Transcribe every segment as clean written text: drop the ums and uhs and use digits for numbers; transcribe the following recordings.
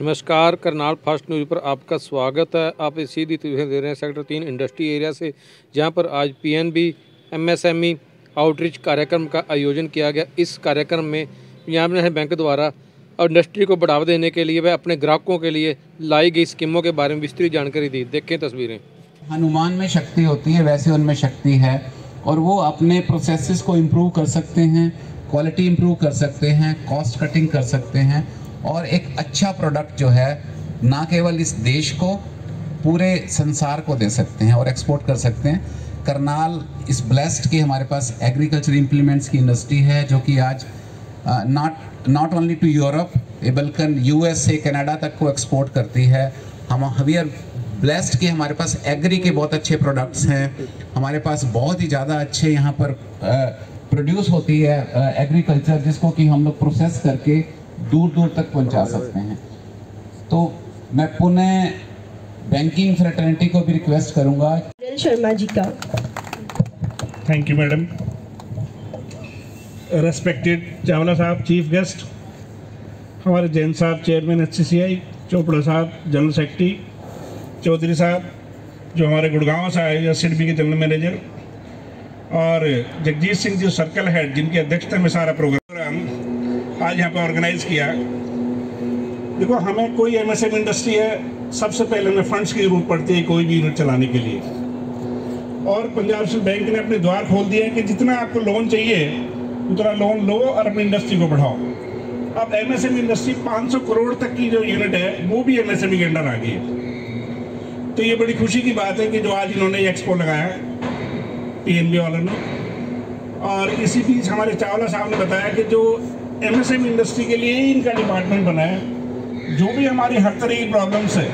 नमस्कार, Karnal first news पर आपका स्वागत है। आप इस सीधी तस्वीरें दे रहे हैं सेक्टर 3 इंडस्ट्री एरिया से, जहां पर आज पीएनबी एमएसएमई आउटरीच कार्यक्रम का आयोजन किया गया। इस कार्यक्रम में पंजाब नेशनल बैंक द्वारा इंडस्ट्री को बढ़ावा देने के लिए व अपने ग्राहकों के लिए लाई गई स्कीमों के बारे में विस्तृत जानकारी दी। देखें तस्वीरें। हनुमान में शक्ति होती है, वैसे उनमें शक्ति है और वो अपने प्रोसेसेस को इम्प्रूव कर सकते हैं, क्वालिटी इम्प्रूव कर सकते हैं, कॉस्ट कटिंग कर सकते हैं और एक अच्छा प्रोडक्ट जो है ना केवल इस देश को, पूरे संसार को दे सकते हैं और एक्सपोर्ट कर सकते हैं। करनाल इस ब्लेस्ड कि हमारे पास एग्रीकल्चर इम्प्लीमेंट्स की इंडस्ट्री है जो कि आज नॉट ओनली टू यूरोप बल्कि यूएस से कनाडा तक को एक्सपोर्ट करती है। वी आर ब्लेस्ड कि हमारे पास एग्री के बहुत अच्छे प्रोडक्ट्स हैं, हमारे पास बहुत ही ज़्यादा अच्छे यहाँ पर प्रोड्यूस होती है एग्रीकल्चर, जिसको कि हम लोग प्रोसेस करके दूर दूर तक पहुँचा सकते हैं। तो मैं पुनः बैंकिंग फ्रेटर्निटी को भी रिक्वेस्ट करूँगा शर्मा जी का। Thank you madam. Respected Chawla साहब चीफ गेस्ट, हमारे जैन साहब चेयरमैन HCCI, चोपड़ा साहब जनरल सेक्रेटरी, चौधरी साहब जो हमारे गुड़गांव से आए SIDBI के जनरल मैनेजर, और जगजीत सिंह जी सर्कल हेड जिनकी अध्यक्षता में सारा प्रोग्राम आज यहाँ पर ऑर्गेनाइज किया। देखो, हमें कोई MSME इंडस्ट्री है, सबसे पहले हमें फंड्स की जरूरत पड़ती है कोई भी यूनिट चलाने के लिए, और पंजाब नेशनल बैंक ने अपने द्वार खोल दिए हैं कि जितना आपको लोन चाहिए उतना लोन लो और अपनी इंडस्ट्री को बढ़ाओ। अब MSME इंडस्ट्री 500 करोड़ तक की जो यूनिट है वो भी MSME के अंडर आ गई है। तो ये बड़ी खुशी की बात है कि जो आज इन्होंने एक्सपो लगाया PNB वालों ने, और इसी बीच हमारे चावला साहब ने बताया कि जो MSME इंडस्ट्री के लिए ही इनका डिपार्टमेंट बना है, जो भी हमारी हर तरह की प्रॉब्लम्स है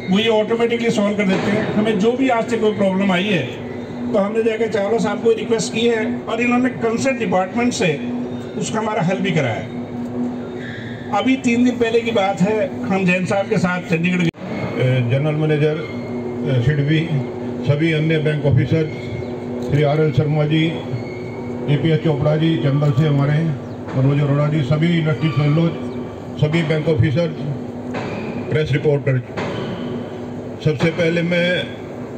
वो ये ऑटोमेटिकली सॉल्व कर देते हैं। हमें जो भी आज से कोई प्रॉब्लम आई है तो हमने जाकर चावला साहब को रिक्वेस्ट की है और इन्होंने कंसर्न डिपार्टमेंट से उसका हमारा हल भी कराया है। अभी 3 दिन पहले की बात है, हम जैन साहब के साथ चंडीगढ़ जनरल मैनेजर SIDBI, सभी अन्य bank officer, Shri RL Sharma ji, APS Chopra ji, Chambal से हमारे मनोज अरोड़ा जी, सभी इंडस्ट्री फेलोज, सभी बैंक ऑफिसर, प्रेस रिपोर्टर, सबसे पहले मैं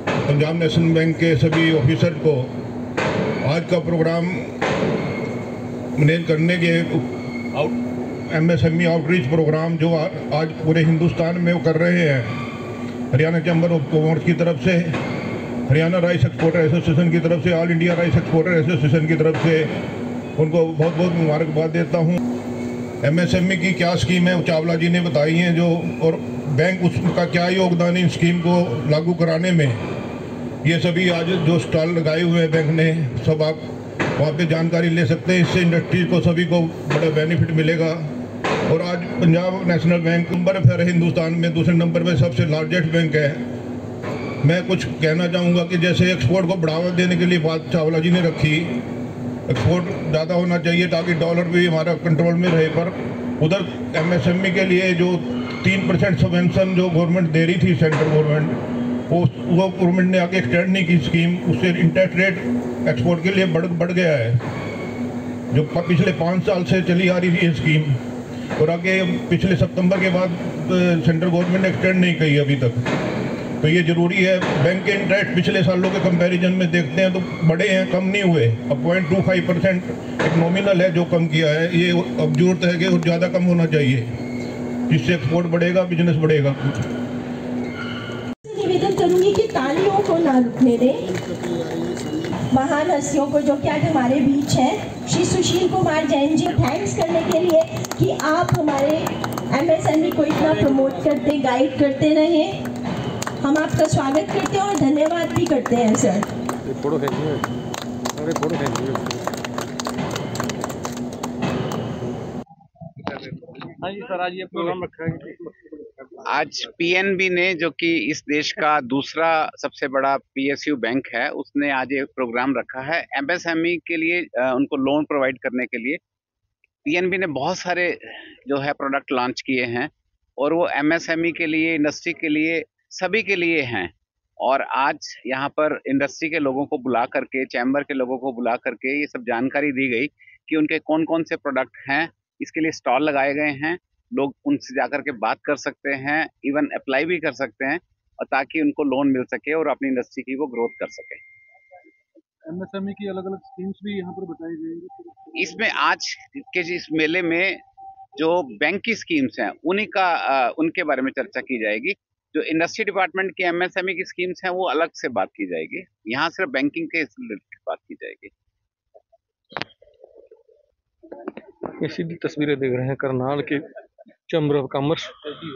पंजाब नेशनल बैंक के सभी ऑफिसर को आज का प्रोग्राम मैनेज करने के MSME आउटरीच प्रोग्राम जो आज पूरे हिंदुस्तान में वो कर रहे हैं, हरियाणा चैम्बर ऑफ कॉमर्स की तरफ से, हरियाणा राइस एक्सपोर्टर एसोसिएशन की तरफ से, all India rice exporter association की तरफ से उनको बहुत बहुत मुबारकबाद देता हूँ। MSME की क्या स्कीम है चावला जी ने बताई हैं जो, और बैंक उसका क्या योगदान है इन स्कीम को लागू कराने में, ये सभी आज जो स्टॉल लगाए हुए हैं बैंक ने, सब आप वहाँ पे जानकारी ले सकते हैं। इससे इंडस्ट्री को सभी को बड़ा बेनिफिट मिलेगा। और आज पंजाब नेशनल बैंक नंबर पर हिंदुस्तान में दूसरे नंबर पे सबसे लार्जेस्ट बैंक है। मैं कुछ कहना चाहूँगा कि जैसे एक्सपोर्ट को बढ़ावा देने के लिए बात चावला जी ने रखी, एक्सपोर्ट ज़्यादा होना चाहिए ताकि डॉलर भी हमारा कंट्रोल में रहे, पर उधर MSME के लिए जो 3% सबवेंशन जो गवर्नमेंट दे रही थी, सेंट्रल गवर्नमेंट, वो गवर्नमेंट ने आगे एक्सटेंड नहीं की स्कीम, उससे इंटरेस्ट रेट एक्सपोर्ट के लिए बढ़ गया है, जो पिछले 5 साल से चली आ रही थी ये स्कीम, और आगे पिछले सितंबर के बाद सेंट्रल गवर्नमेंट ने एक्सटेंड नहीं की अभी तक। तो ये ज़रूरी है। बैंक के इंटरेस्ट पिछले सालों के कंपैरिजन में देखते हैं तो बड़े हैं, कम नहीं हुए। अब 0.25% एक नॉमिनल है जो कम किया है, ये अब जरूरत है कि ज़्यादा कम होना चाहिए, जिससे एक्सपोर्ट बढ़ेगा, बिजनेस बढ़ेगा। निवेदन करूंगी कि तालियों को ना रुकने दें महान हस्तियों को जो कि आज हमारे बीच हैं। श्री सुशील कुमार जैन जी, थैंक्स करने के लिए कि आप हमारे MSME को इतना प्रमोट करते, गाइड करते रहे। हम आपका स्वागत करते हैं और धन्यवाद भी करते हैं सर। हाँ जी सर, आज ये प्रोग्राम रखा है। आज PNB ने, जो कि इस देश का दूसरा सबसे बड़ा PSU बैंक है, उसने आज एक प्रोग्राम रखा है MSME के लिए, उनको लोन प्रोवाइड करने के लिए। PNB ने बहुत सारे जो है प्रोडक्ट लॉन्च किए हैं और वो MSME के लिए, इंडस्ट्री के लिए, सभी के लिए हैं। और आज यहाँ पर इंडस्ट्री के लोगों को बुला करके, चैम्बर के लोगों को बुला करके ये सब जानकारी दी गई कि उनके कौन कौन से प्रोडक्ट हैं। इसके लिए स्टॉल लगाए गए हैं लोग उनसे जाकर के बात कर सकते हैं, इवन अप्लाई भी कर सकते हैं, और ताकि उनको लोन मिल सके और अपनी इंडस्ट्री की वो ग्रोथ कर सके। एमएसएमई की अलग अलग स्कीम्स भी यहाँ पर बताई जाएंगी। इसमें आज के इस मेले में जो बैंक की स्कीम्स हैं उनके बारे में चर्चा की जाएगी। जो इंडस्ट्री डिपार्टमेंट की एमएसएमई की स्कीम्स हैं वो अलग से बात की जाएगी। यहाँ सिर्फ बैंकिंग के रिलेटेड बात की जाएगी। ये सीधी तस्वीरें देख रहे हैं करनाल के चैम्बर ऑफ कॉमर्स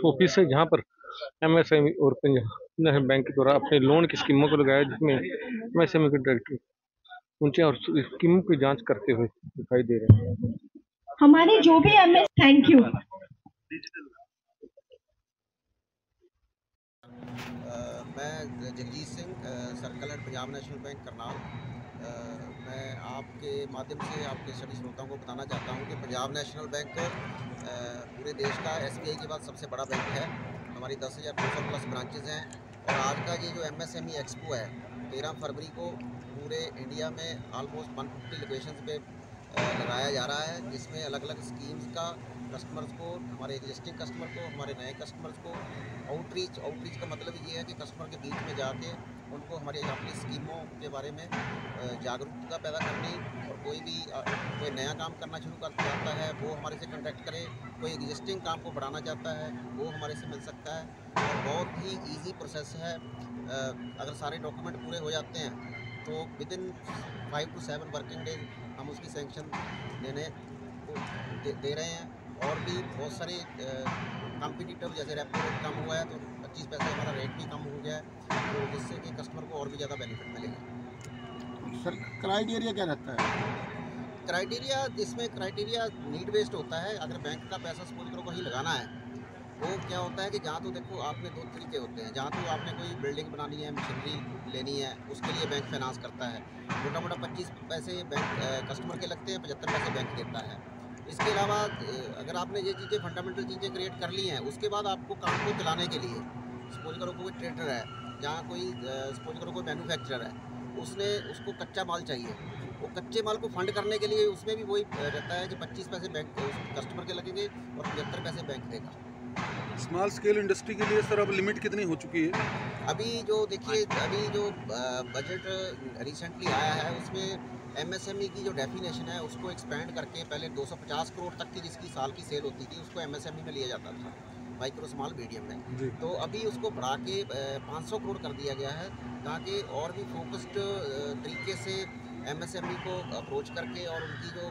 ऑफिस है, जहाँ पर एमएसएमई और पंजाब नेशनल बैंक के द्वारा अपने लोन की स्कीमों को लगाया, जिसमें एमएसएमई के डायरेक्टर उनसे और स्कीमों की जांच करते हुए दिखाई दे रहे हैं। हमारे जो भी एमएस, थैंक यू। मैं Jagjit Singh, circle head Punjab National Bank Karnal. मैं आपके माध्यम से आपके सभी श्रोताओं को बताना चाहता हूं कि पंजाब नेशनल बैंक पूरे देश का एसबीआई के बाद सबसे बड़ा बैंक है। हमारी 10,200 प्लस ब्रांचेज हैं और आज का ये जो एमएसएमई एक्सपो है 13 फरवरी को पूरे इंडिया में ऑलमोस्ट 150 लोकेशंस पे लगाया जा रहा है, जिसमें अलग अलग स्कीम्स का कस्टमर्स को, हमारे एग्जिस्टिंग कस्टमर को, हमारे नए कस्टमर्स को आउटरीच का मतलब ये है कि कस्टमर के बीच में जाके उनको हमारी अपनी स्कीमों के बारे में जागरूकता पैदा करनी, और कोई नया काम करना शुरू कर चाहता है वो हमारे से कांटेक्ट करे, कोई एग्जिस्टिंग काम को बढ़ाना चाहता है वो हमारे से मिल सकता है। और बहुत ही ईजी प्रोसेस है। अगर सारे डॉक्यूमेंट पूरे हो जाते हैं तो विदिन 5 to 7 वर्किंग डेज हम उसकी सैंक्शन देने को दे रहे हैं। और भी बहुत सारे कॉम्पिटिटिव, जैसे रेपो रेट कम हुआ है तो 25 पैसे हमारा रेट भी कम हो गया है, तो जिससे कि कस्टमर को और भी ज़्यादा बेनिफिट मिलेगा। सर क्राइटेरिया क्या रहता है? क्राइटेरिया नीड बेस्ड होता है। अगर बैंक का पैसा सपोज करो कहीं लगाना है, वो क्या होता है कि जहाँ तो देखो आपने 2 तरीके होते हैं। जहाँ तो आपने कोई बिल्डिंग बनानी है, मशीनरी लेनी है, उसके लिए बैंक फाइनेंस करता है। मोटा 25 पैसे बैंक कस्टमर के लगते हैं, 75 पैसे बैंक देता है। इसके अलावा अगर आपने ये चीज़ें फंडामेंटल चीज़ें क्रिएट कर ली हैं, उसके बाद आपको काम को चलाने के लिए, सपोज करो कोई ट्रेडर है, जहाँ कोई सपोज करो कोई मैन्युफैक्चरर है, उसको कच्चा माल चाहिए, वो कच्चे माल को फंड करने के लिए उसमें भी वही रहता है कि 25 पैसे बैंक कस्टमर के लगेंगे और 75 पैसे बैंक देगा। स्मॉल स्केल इंडस्ट्री के लिए सर अब लिमिट कितनी हो चुकी है? अभी जो बजट रिसेंटली आया है उसमें एमएसएमई की जो डेफिनेशन है उसको एक्सपेंड करके, पहले 250 करोड़ तक की जिसकी साल की सेल होती थी उसको एमएसएमई में लिया जाता था, माइक्रो स्मॉल मीडियम में। तो अभी उसको बढ़ा के 500 करोड़ कर दिया गया है, ताकि और भी फोकस्ड तरीके से एमएसएमई को अप्रोच करके और उनकी जो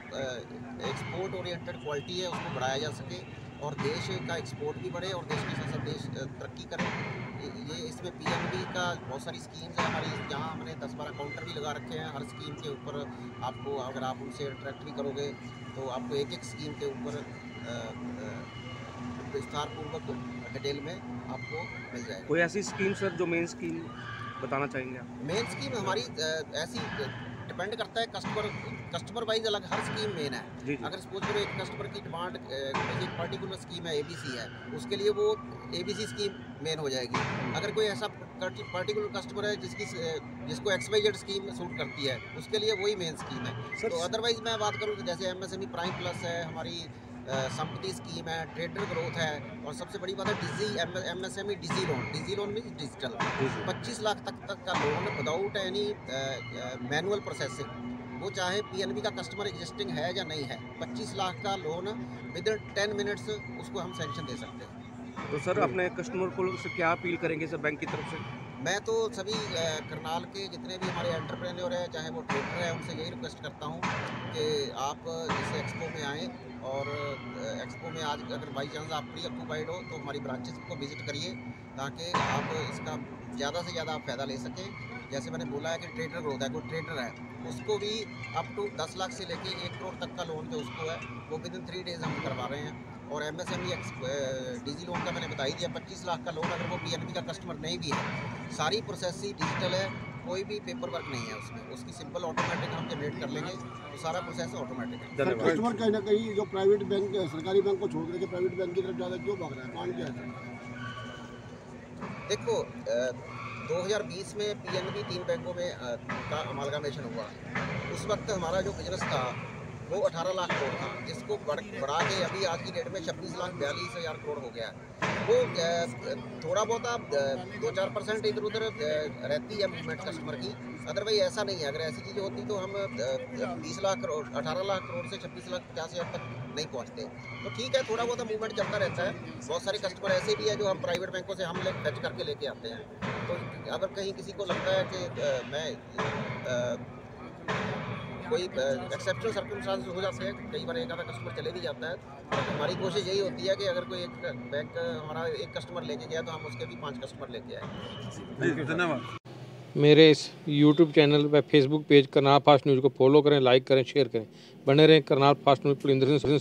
एक्सपोर्ट ओरिएंटेड क्वालिटी है उसको बढ़ाया जा सके और देश का एक्सपोर्ट भी बढ़े और देश के साथ साथ देश तरक्की करे। ये इसमें पीएनबी का बहुत सारी स्कीम्स है हमारी, जहाँ हमने 10-12 काउंटर भी लगा रखे हैं। हर स्कीम के ऊपर आपको, अगर आप उनसे इंटरेक्ट भी करोगे तो आपको एक स्कीम के ऊपर विस्तारपूर्वक डिटेल में आपको मिल जाएगा। कोई ऐसी स्कीम सर जो मेन स्कीम बताना चाहेंगे आप? मेन स्कीम हमारी ऐसी डिपेंड करता है कस्टमर वाइज, अलग हर स्कीम मेन है। अगर सपोज करो एक कस्टमर की डिमांड एक पर्टिकुलर स्कीम है एबीसी है, उसके लिए वो एबीसी स्कीम मेन हो जाएगी। अगर कोई ऐसा पर्टिकुलर कस्टमर है जिसको XYZ स्कीम सूट करती है, उसके लिए वही मेन स्कीम है। तो अदरवाइज मैं बात करूँ तो जैसे एमएसएमई प्राइम प्लस है, हमारी संपत्ति स्कीम है, ट्रेडर ग्रोथ है, और सबसे बड़ी बात है एमएसएमई डिजी लोन मीन्स डिजिटल 25 लाख तक का loan without any manual processing. वो चाहे पीएनबी का कस्टमर एग्जिस्टिंग है या नहीं है, 25 लाख का लोन विद इन 10 मिनट्स उसको हम सैंक्शन दे सकते हैं। तो सर अपने कस्टमर को क्या अपील करेंगे सर बैंक की तरफ से? मैं तो सभी करनाल के जितने भी हमारे एंटरप्रेन्योर हैं, चाहे वो ट्रेडर है, उनसे यही रिक्वेस्ट करता हूँ कि आप जैसे एक्सपो में आएँ और एक्सपो में आज अगर बाई चांस आप प्री ऑक्यूपाइड हो तो हमारी ब्रांचेस को विज़िट करिए, ताकि आप इसका ज़्यादा से ज़्यादा आप फ़ायदा ले सकें। जैसे मैंने बोला है कि ट्रेडर ग्रोथ है, कोई ट्रेडर है उसको भी अप टू 10 लाख से लेके 1 करोड़ तक का लोन जो उसको है वो विद इन 3 डेज़ हम करवा रहे हैं। और एमएसएमई डिजी लोन का मैंने बता ही दिया, 25 लाख का लोन अगर वो पीएनबी का कस्टमर नहीं भी है, सारी प्रोसेस ही डिजिटल है, कोई भी पेपर वर्क नहीं है उसमें, उसकी सिंपल ऑटोमेटिक हम जनरेट कर लेंगे, तो सारा प्रोसेस ऑटोमेटिक है। कस्टमर कहीं ना कहीं जो प्राइवेट बैंक, सरकारी बैंक को छोड़ करके प्राइवेट बैंक की तरफ ज़्यादा क्यों भाग रहा है, कारण क्या है? देखो 2020 में पीएनबी 3 बैंकों में का अमालगामेशन हुआ। उस वक्त हमारा जो बिजनेस था वो 18 लाख करोड़ था, जिसको बढ़ा के अभी आज की डेट में 26,42,000 करोड़ हो गया है। वो थोड़ा बहुत 2-4% इधर उधर रहती है मूवमेंट कस्टमर की, अदरवाइज ऐसा नहीं है। अगर ऐसी चीज़ें होती तो हम 20 लाख करोड़ 18 लाख करोड़ से 26,50,000 तक नहीं पहुँचते। तो ठीक है, थोड़ा बहुत मूवमेंट चलता रहता है। बहुत सारे कस्टमर ऐसे भी है जो हम प्राइवेट बैंकों से हम फैच करके लेके आते हैं। तो अगर कहीं किसी को लगता है कि मैं कोई एक्सेप्शनल सर्कमस्टांस हो जाते हैं, कई बार एक आधा कस्टमर चले भी जाता है, तो हमारी कोशिश यही होती है कि अगर कोई एक बैंक हमारा एक कस्टमर लेके गया तो हम उसके भी 5 कस्टमर लेके आए। धन्यवाद। मेरे इस YouTube चैनल व Facebook page Karnal fast news को फॉलो करें, लाइक करें, शेयर करें। बने रहें करनाल फास्ट न्यूज़ पुलिंदर सिंह।